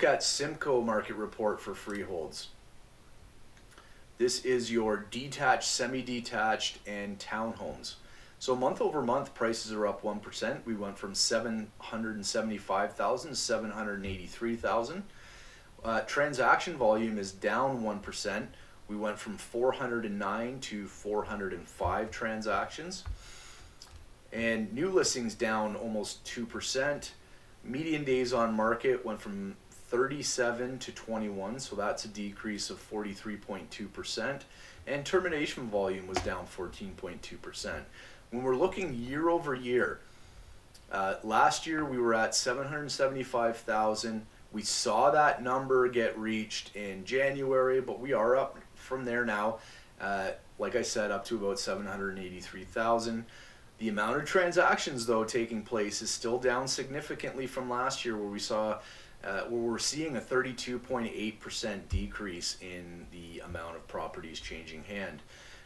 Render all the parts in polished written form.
look at Simcoe market report for freeholds. This is your detached, semi-detached, and townhomes. So month over month, prices are up 1%. We went from 775,000 to 783,000. Transaction volume is down 1%. We went from 409 to 405 transactions. And new listings down almost 2%. Median days on market went from 37 to 21, so that's a decrease of 43.2%. And termination volume was down 14.2%. When we're looking year over year, last year we were at 775,000. We saw that number get reached in January, but we are up from there now. Like I said, up to about 783,000. The amount of transactions, though, taking place is still down significantly from last year, where we saw, where we're seeing a 32.8% decrease in the amount of properties changing hand.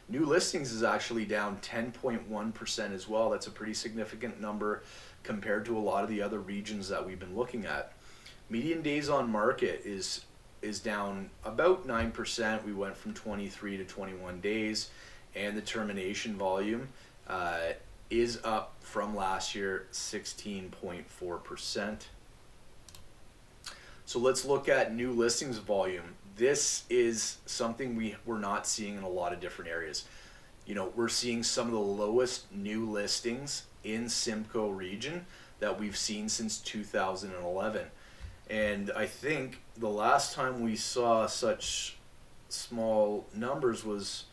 New listings is actually down 10.1% as well. That's a pretty significant number compared to a lot of the other regions that we've been looking at. Median days on market is down about 9%. We went from 23 to 21 days, and the termination volume is up from last year 16.4%. So let's look at new listings volume. This is something we're not seeing in a lot of different areas. You know, we're seeing some of the lowest new listings in Simcoe region that we've seen since 2011. And I think the last time we saw such small numbers was,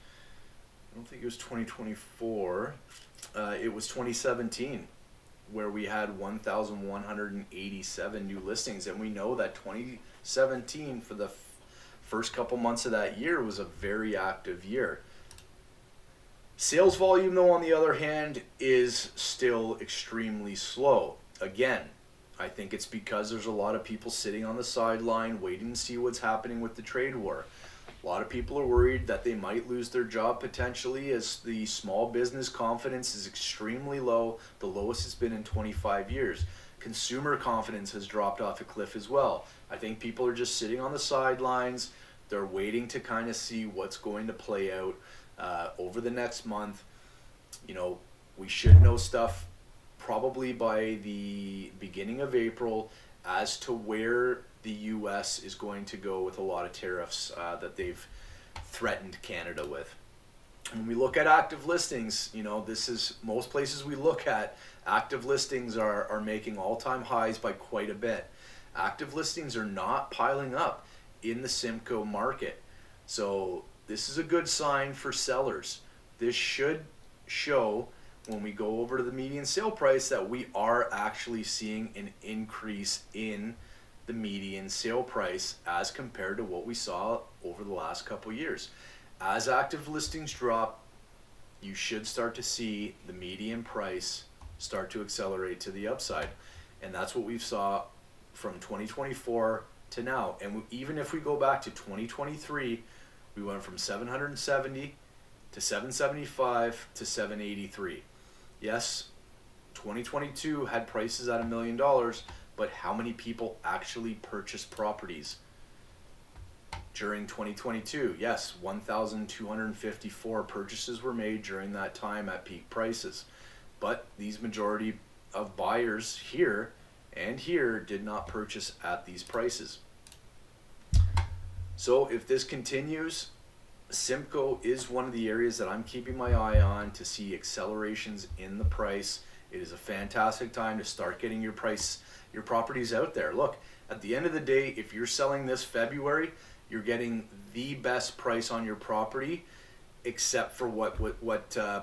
I don't think it was 2024, it was 2017, where we had 1,187 new listings. And we know that 2017, for the first couple months of that year, was a very active year. Sales volume, though, on the other hand, is still extremely slow. Again, I think it's because there's a lot of people sitting on the sideline waiting to see what's happening with the trade war. A lot of people are worried that they might lose their job potentially, as the small business confidence is extremely low, the lowest it's been in 25 years. Consumer confidence has dropped off a cliff as well. I think people are just sitting on the sidelines. They're waiting to kind of see what's going to play out over the next month. You know, we should know stuff probably by the beginning of April as to where the U.S. is going to go with a lot of tariffs that they've threatened Canada with. When we look at active listings, you know, this is most places we look at, active listings are making all-time highs by quite a bit. Active listings are not piling up in the Simcoe market. So this is a good sign for sellers. This should show, when we go over to the median sale price, that we are actually seeing an increase in the median sale price as compared to what we saw over the last couple years. As active listings drop, you should start to see the median price start to accelerate to the upside. And that's what we've saw from 2024 to now. And even if we go back to 2023, we went from 770 to 775 to 783. Yes, 2022 had prices at $1 million, but how many people actually purchased properties during 2022? Yes, 1,254 purchases were made during that time at peak prices. But these majority of buyers here and here did not purchase at these prices. So if this continues, Simcoe is one of the areas that I'm keeping my eye on to see accelerations in the price. It is a fantastic time to start getting your properties out there. Look, at the end of the day, if you're selling this February, you're getting the best price on your property, except for what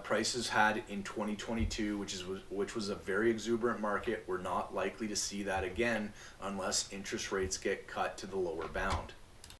prices had in 2022, which was a very exuberant market. We're not likely to see that again unless interest rates get cut to the lower bound.